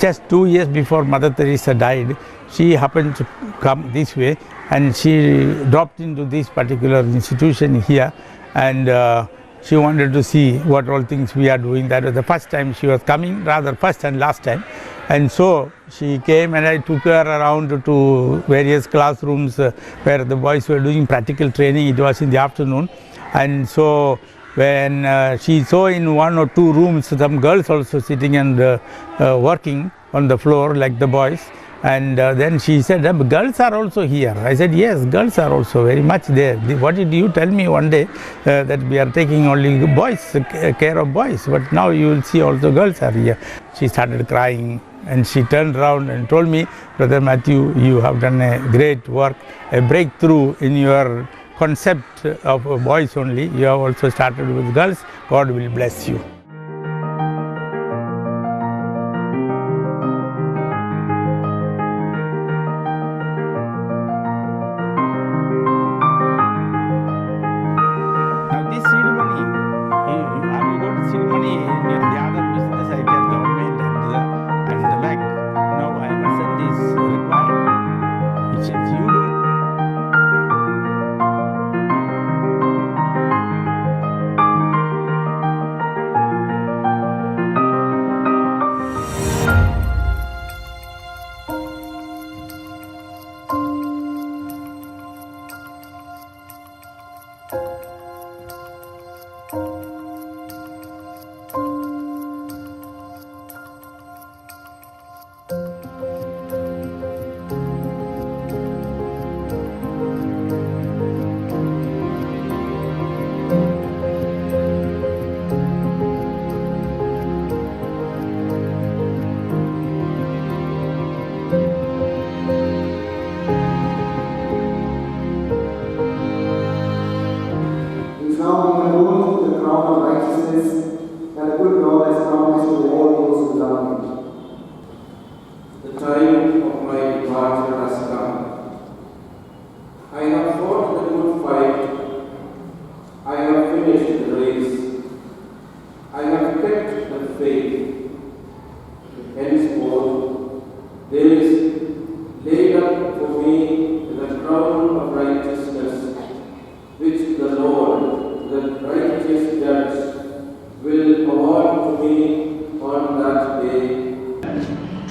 Just 2 years before Mother Teresa died, she happened to come this way and she dropped into this particular institution here, and she wanted to see what all things we are doing. That was the first time she was coming, rather first and last time. And so she came and I took her around to various classrooms where the boys were doing practical training. It was in the afternoon. And so when she saw in 1 or 2 rooms some girls also sitting and working on the floor like the boys, and then she said, girls are also here. I said, yes, girls are also very much there. What did you tell me one day that we are taking only boys, care of boys, but now you will see also girls are here. She started crying and she turned around and told me, Brother Matthew, you have done a great work, a breakthrough in your concept of boys only. You have also started with girls. God will bless you. Now this ceremony, I will go to ceremony in the other business I get government and the bank. Now I understand this required. It says you don't.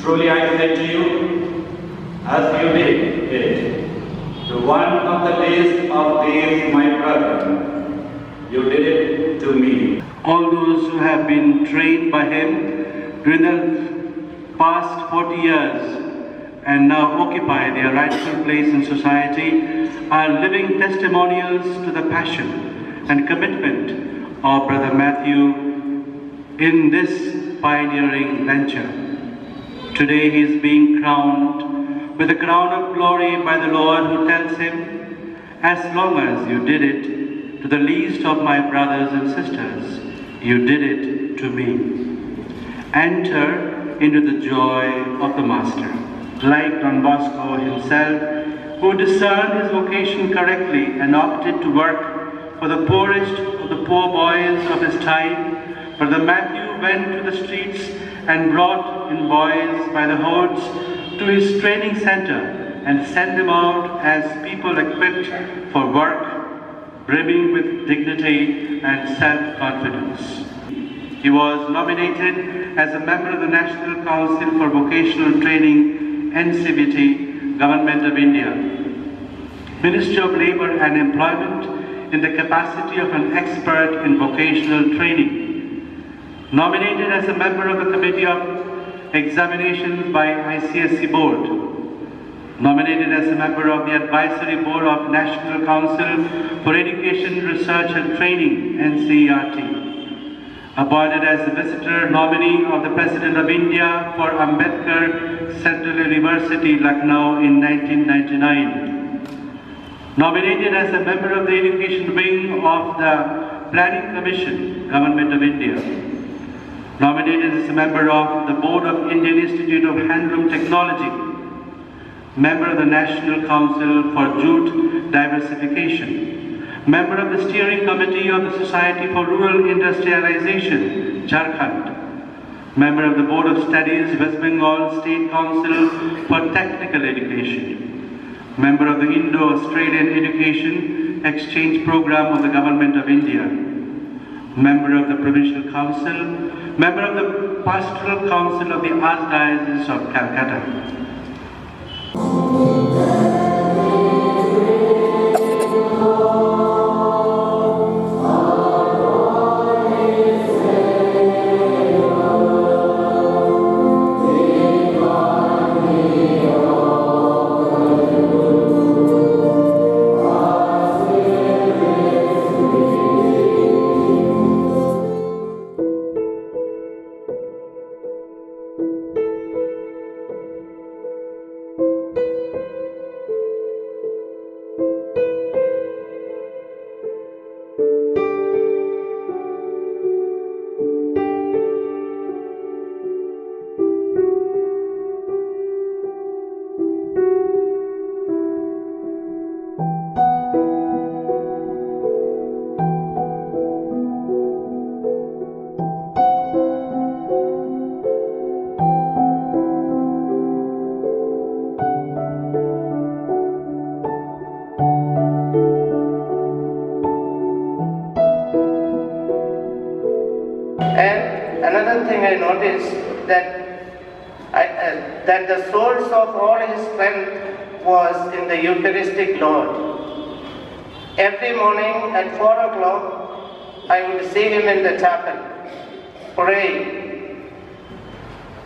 Truly I say to you, as you did it to one of the least of these my brethren, you did it to me. All those who have been trained by him during the past 40 years and now occupy their rightful place in society are living testimonials to the passion and commitment of Brother Matthew in this pioneering venture. Today he is being crowned with a crown of glory by the Lord, who tells him, as long as you did it to the least of my brothers and sisters, you did it to me. Enter into the joy of the Master. Like Don Bosco himself, who discerned his vocation correctly and opted to work for the poorest of the poor boys of his time, Brother Matthew went to the streets and brought in boys by the hordes to his training center and sent them out as people equipped for work, brimming with dignity and self-confidence. He was nominated as a member of the National Council for Vocational Training, NCVT, Government of India, Ministry of Labour and Employment in the capacity of an expert in vocational training, nominated as a member of the Committee of examinations by ICSE Board, nominated as a member of the Advisory Board of National Council for Education, Research and Training, NCERT, appointed as the visitor nominee of the President of India for Ambedkar Central University, Lucknow in 1999, nominated as a member of the Education Wing of the Planning Commission, Government of India, nominated as a member of the Board of Indian Institute of Handloom Technology, member of the National Council for Jute Diversification, member of the Steering Committee of the Society for Rural Industrialization, Jharkhand, member of the Board of Studies, West Bengal State Council for Technical Education, member of the Indo-Australian Education Exchange Program of the Government of India, member of the Provincial Council, member of the Pastoral Council of the Archdiocese of Kolkata. And another thing I noticed that the source of all his strength was in the Eucharistic Lord. Every morning at 4 o'clock, I would see him in the chapel, praying.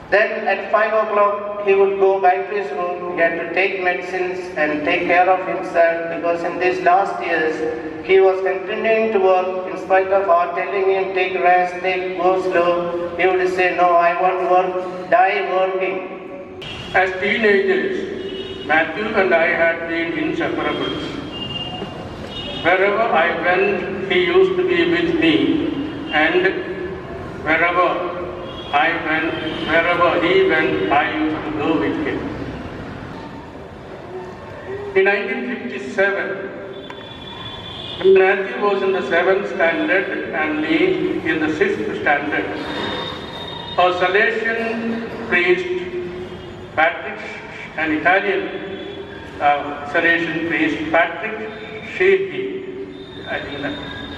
Then at 5 o'clock, he would go back to his room. He had to take medicines and take care of himself, because in these last years, he was continuing to work in spite of our telling him, take rest, go slow. He would say, no, I want to work, die working. As teenagers, Matthew and I had been inseparables. Wherever I went, he used to be with me, and wherever he went, I used to go with him. In 1957, when Matthew was in the 7th standard and me in the 6th standard, a Salesian priest, Patrick, an Italian Salesian priest, Patrick Sheehy, I think that,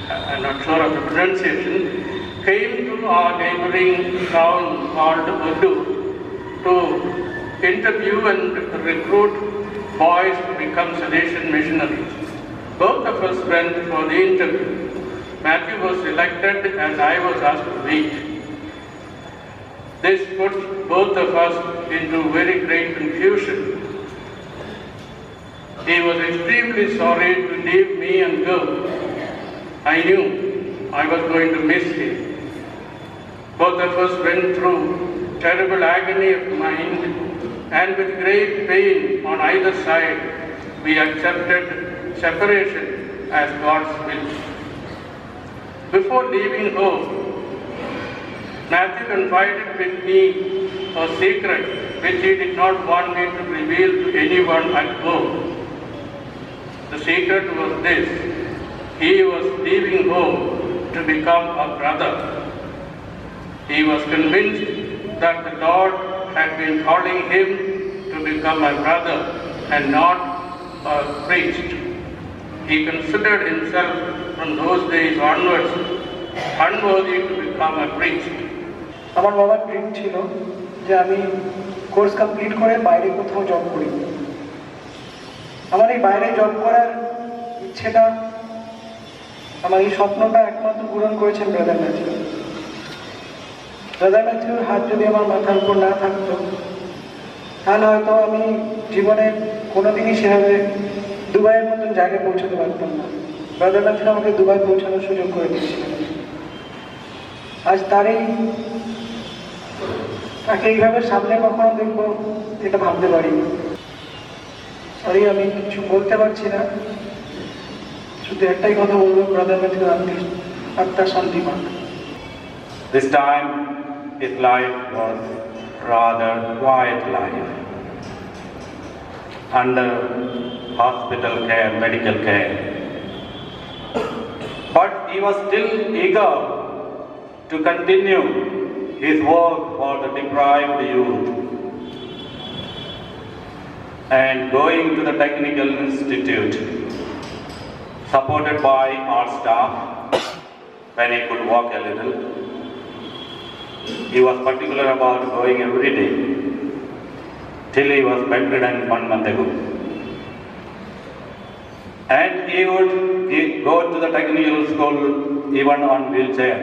I'm not sure of the pronunciation, came to our neighboring town called Urdu to interview and recruit boys to become Salesian missionaries. Both of us went for the interview. Matthew was selected and I was asked to wait. This put both of us into very great confusion. He was extremely sorry to leave me and go. I knew I was going to miss him. Both of us went through terrible agony of mind, and with great pain on either side, we accepted separation as God's will. Before leaving home, Matthew confided with me a secret which he did not want me to reveal to anyone at home. The secret was this: he was leaving home to become a brother. He was convinced that the Lord had been calling him to become a brother and not a priest. He considered himself from those days onwards unworthy to become a priest. আমার বাবার dream ছিল যে আমি course complete করে বাইরে কোথাও job করি। আমার এই বাইরে জব করার ইচ্ছেটা, আমার এই স্বপ্নটা একমাত্র পূরণ করেছেন ব্রাদার ম্যাথিউ। ব্রাদার ম্যাথিউর হাত যদি আমার মাথার উপর না থাকতো তাহলে হয়তো আমি জীবনে কোনোদিনই সেভাবে দুবাইয়ের মতন জায়গায় পৌঁছতে পারতাম না। ব্রাদার ম্যাথিউ আমাকে দুবাই পৌঁছানোর সুযোগ করে দিয়েছিলেন। আজ তাকে এইভাবে সামনে কখনো দেখবো এটা ভাবতে পারিনি। সরি, আমি কিছু বলতে পারছি না, শুধু একটাই কথা বলবো, ব্রাদার ম্যাথিউ আত্মার শান্তি পান। This time his life was rather quiet life, under hospital care, medical care. But he was still eager to continue his work for the deprived youth. And going to the technical institute, supported by our staff, when he could walk a little, he was particular about going every day till he was bedridden 1 month ago. And he would go to the technical school even on wheelchair.